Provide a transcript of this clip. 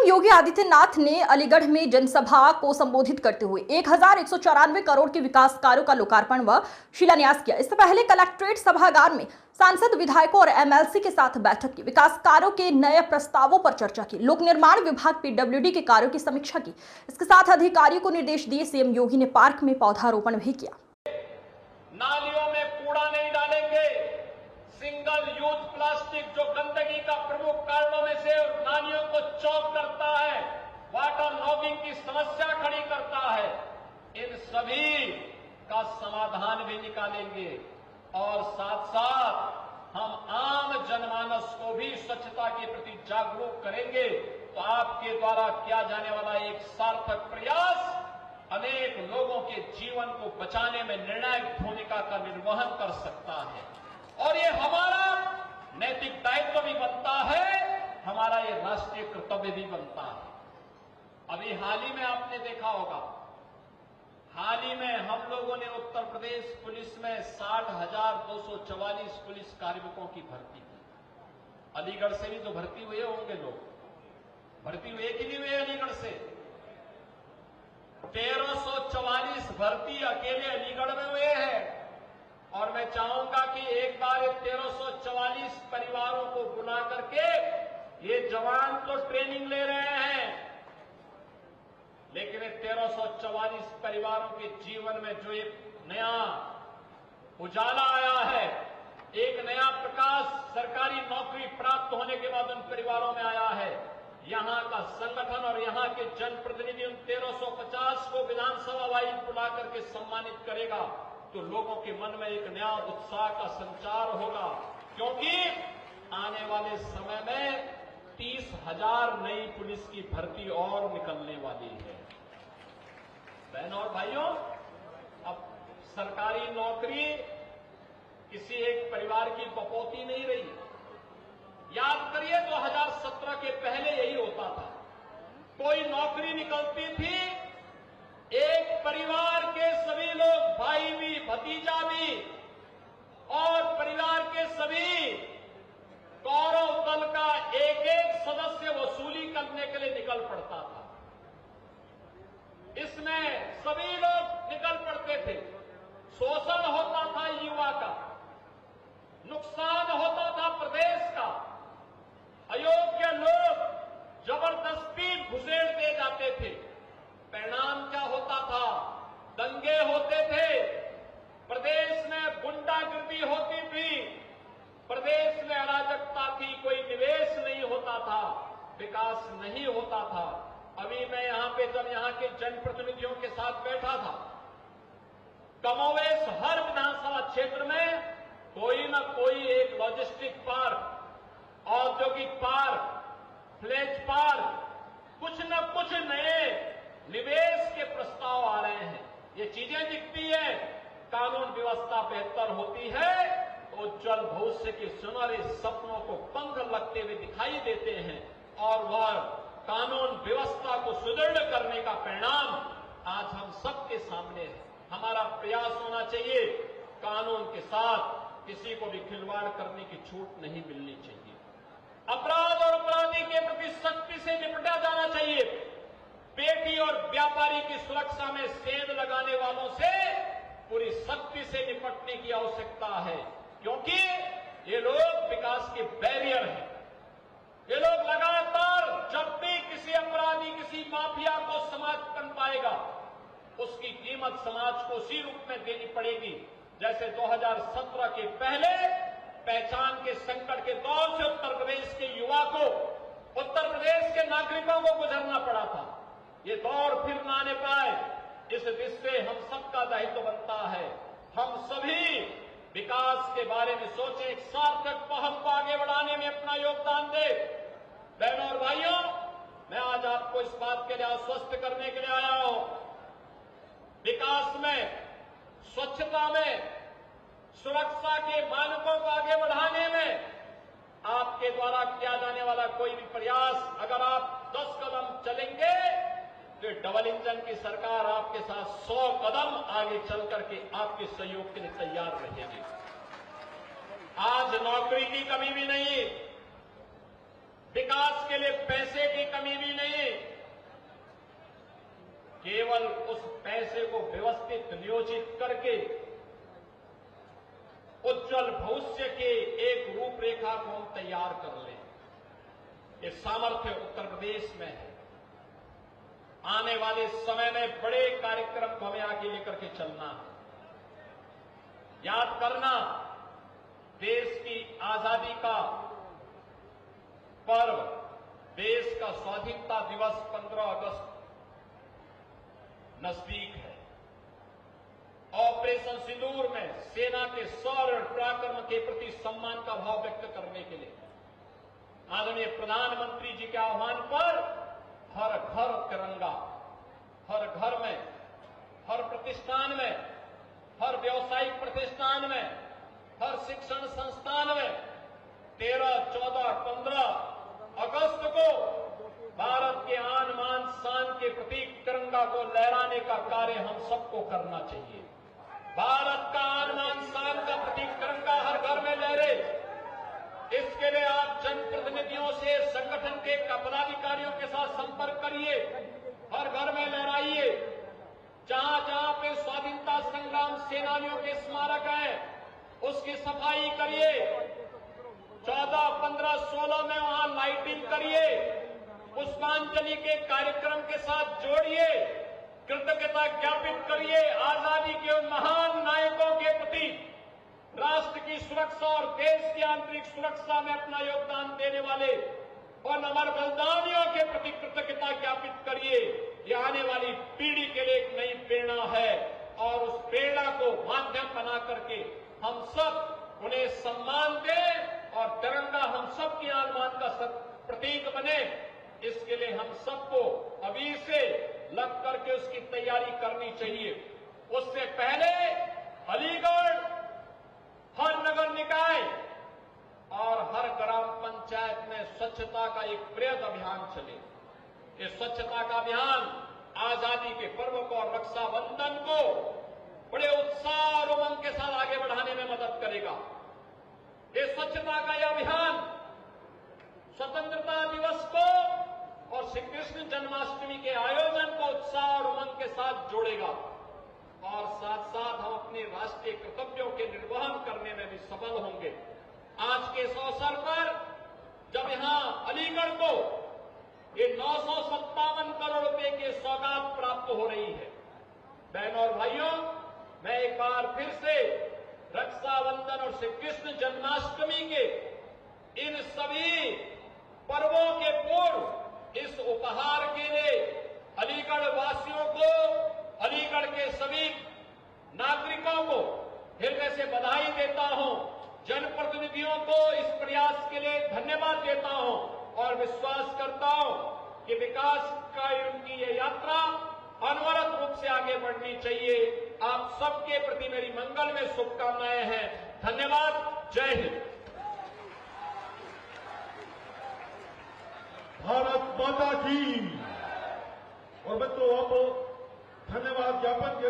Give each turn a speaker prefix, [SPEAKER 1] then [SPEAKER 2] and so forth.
[SPEAKER 1] CM Yogi Adityanath ने अलीगढ़ में जनसभा को संबोधित करते हुए 1194 करोड़ के विकास कार्यों का लोकार्पण व शिलान्यास किया। इससे पहले कलेक्ट्रेट सभागार में सांसद, विधायकों और एमएलसी के साथ बैठक की, विकास कार्यों के नए प्रस्तावों पर चर्चा की, लोक निर्माण विभाग पीडब्ल्यूडी के कार्यों की समीक्षा की। इसके साथ अधिकारियों को निर्देश दिए। सीएम योगी ने पार्क में पौधारोपण भी किया।
[SPEAKER 2] नालियों में कूड़ा नहीं डालेंगे। सिंगल यूज प्लास्टिक जो गंदगी का प्रमुख कारणों में से नालियों को चौक करता है, वाटर लॉगिंग की समस्या खड़ी करता है, इन सभी का समाधान भी निकालेंगे। और साथ साथ हम आम जनमानस को भी स्वच्छता के प्रति जागरूक करेंगे। तो आपके द्वारा किया जाने वाला एक सार्थक प्रयास अनेक लोगों के जीवन को बचाने में निर्णायक भूमिका का निर्वहन कर सकता है। और ये हमारा नैतिक दायित्व भी बनता है, हमारा ये राष्ट्रीय कर्तव्य भी बनता है। अभी हाल ही में आपने देखा होगा, हाल ही में हम लोगों ने उत्तर प्रदेश पुलिस में 60,244 पुलिस कार्मिकों की भर्ती की। अलीगढ़ से भी तो भर्ती हुए होंगे लोग, भर्ती हुए कि नहीं हुए अलीगढ़ से? 1344 भर्ती अकेले अलीगढ़ में हुए हैं। और मैं चाहूंगा कि एक बार 1344 परिवारों को बुला करके, ये जवान तो ट्रेनिंग ले रहे हैं, लेकिन 1344 परिवारों के जीवन में जो एक नया उजाला आया है, एक नया प्रकाश सरकारी नौकरी प्राप्त होने के बाद उन परिवारों में आया है। यहां का संगठन और यहां के जनप्रतिनिधि उन 1350 को विधानसभा वाइज बुला करके सम्मानित करेगा, तो लोगों के मन में एक नया उत्साह का संचार होगा। क्योंकि आने वाले समय में 30,000 नई पुलिस की भर्ती और निकलने वाली है। बहनों और भाइयों, अब सरकारी नौकरी किसी एक परिवार की बपौती नहीं रही। याद करिए, 2017 के पहले यही होता था। कोई नौकरी निकलती थी, एक परिवार के सभी लोग, भाई भी, भतीजा भी और परिवार के सभी कौरव दल का एक एक सदस्य वसूली करने के लिए निकल पड़ता था। इसमें सभी लोग निकल पड़ते थे। शोषण होता था युवा का, नुकसान होता था प्रदेश का, अयोग्य लोग जबरदस्ती घुसेड़ दे जाते थे। परिणाम क्या होता था? दंगे होते थे, प्रदेश में गुंडागिर्दी होती थी, प्रदेश में अराजकता थी, कोई निवेश नहीं होता था, विकास नहीं होता था। अभी मैं यहां पे जब यहां के जनप्रतिनिधियों के साथ बैठा था, कमोवेश हर विधानसभा क्षेत्र में कोई न कोई एक लॉजिस्टिक पार्क, औद्योगिक पार्क, फ्लेज पार्क, कुछ न कुछ नए निवेश के प्रस्ताव आ रहे हैं। ये चीजें दिखती है, कानून व्यवस्था बेहतर होती है, उज्जवल भविष्य के सुनहरे सपनों को पंख लगते हुए दिखाई देते हैं। और वह कानून व्यवस्था को सुदृढ़ करने का परिणाम आज हम सबके सामने है। हमारा प्रयास होना चाहिए, कानून के साथ किसी को भी खिलवाड़ करने की छूट नहीं मिलनी चाहिए। अपराध और अपराधी के प्रति सख्ती से निपटा जाना चाहिए। बेटी और व्यापारी की सुरक्षा में सेंध लगाने वालों से पूरी सख्ती से निपटने की आवश्यकता है, क्योंकि ये लोग विकास के बैरियर हैं। ये लोग लगातार, जब भी किसी अपराधी, किसी माफिया को समाज बन पाएगा, उसकी कीमत समाज को उसी रूप में देनी पड़ेगी जैसे 2017 के पहले पहचान के संकट के दौर से उत्तर प्रदेश के युवा को, उत्तर प्रदेश के नागरिकों को गुजरना पड़ा था। ये दौर फिर न आने पाए, इस दृष्टि हम सबका दायित्व बनता है। हम सभी विकास के बारे में सोचें, एक सार्थक पहल को आगे बढ़ाने में अपना योगदान दें। बहनों और भाइयों, मैं आज आपको इस बात के लिए आश्वस्त करने के लिए आया हूं, विकास में, स्वच्छता में, सुरक्षा के मानकों को आगे बढ़ाने में आपके द्वारा किया जाने वाला कोई भी प्रयास, अगर आप 10 कदम चलेंगे तो डबल इंजन की सरकार आपके साथ 100 कदम आगे चल करके आपके सहयोग के लिए तैयार रहेगी। आज नौकरी की कमी भी नहीं, विकास के लिए पैसे की कमी भी नहीं, पैसे को व्यवस्थित नियोजित करके उज्जवल भविष्य के एक रूपरेखा को हम तैयार कर लें। ये सामर्थ्य उत्तर प्रदेश में है। आने वाले समय में बड़े कार्यक्रम को हमें आगे लेकर के चलना है। याद करना, देश की आजादी का पर्व, देश का स्वाधीनता दिवस 15 अगस्त नजदीक है। ऑपरेशन सिंदूर में सेना के शौर्य और पराक्रम के प्रति सम्मान का भाव व्यक्त करने के लिए आदरणीय प्रधानमंत्री जी के आह्वान पर हर घर तिरंगा, हर घर में, हर प्रतिष्ठान में, हर व्यावसायिक प्रतिष्ठान में, हर शिक्षण संस्थान में 13, 14, 15 अगस्त को भारत के आन बान शान के प्रतीक तिरंगा को लहराने का कार्य हम सबको करना चाहिए। भारत का आन बान शान का प्रतीक तिरंगा हर घर में लहरे। इसके लिए आप जनप्रतिनिधियों से, संगठन के पदाधिकारियों के साथ संपर्क करिए, हर घर में लहराइए। जहां जहां पे स्वाधीनता संग्राम सेनानियों के स्मारक हैं, उसकी सफाई करिए। 14, 15, 16 में वहां लाइटिंग करिए, पुष्पांजलि के कार्यक्रम के साथ जोड़िए, कृतज्ञता ज्ञापित करिए आजादी के उन महान नायकों के प्रति। राष्ट्र की सुरक्षा और देश की आंतरिक सुरक्षा में अपना योगदान देने वाले और अमर बलिदानियों के प्रति कृतज्ञता ज्ञापित करिए। यह आने वाली पीढ़ी के लिए एक नई प्रेरणा है और उस प्रेरणा को माध्यम बना करके हम सब उन्हें सम्मान दें और तिरंगा हम सब की आन बान का प्रतीक बने। इसके लिए हम सबको अभी से लग करके उसकी तैयारी करनी चाहिए। उससे पहले अलीगढ़ हर नगर निकाय और हर ग्राम पंचायत में स्वच्छता का एक बृहद अभियान चले। ये स्वच्छता का अभियान आजादी के पर्व को और रक्षाबंधन को बड़े उत्साह और उमंग के साथ आगे बढ़ाने में मदद करेगा। ये स्वच्छता का यह अभियान स्वतंत्रता दिवस को और श्री कृष्ण जन्माष्टमी के आयोजन को उत्साह और उमंग के साथ जोड़ेगा और साथ साथ हम अपने राष्ट्रीय कर्तव्यों के निर्वहन करने में भी सफल होंगे। आज के इस अवसर पर जब यहां अलीगढ़ को ये 957 करोड़ रुपए की सौगात प्राप्त हो रही है, बहनों और भाइयों, मैं एक बार फिर से रक्षाबंधन और श्री कृष्ण जन्माष्टमी के इन सभी पर्वों के पूर्व इस उपहार के लिए अलीगढ़ वासियों को, अलीगढ़ के सभी नागरिकों को हृदय से बधाई देता हूं। जनप्रतिनिधियों को इस प्रयास के लिए धन्यवाद देता हूं और विश्वास करता हूं कि विकास का उनकी ये यात्रा अनवरत रूप से आगे बढ़नी चाहिए। आप सबके प्रति मेरी मंगल में शुभकामनाएं हैं। धन्यवाद। जय हिंद।
[SPEAKER 3] भारत माता की। और मैं तो अब धन्यवाद ज्ञापन के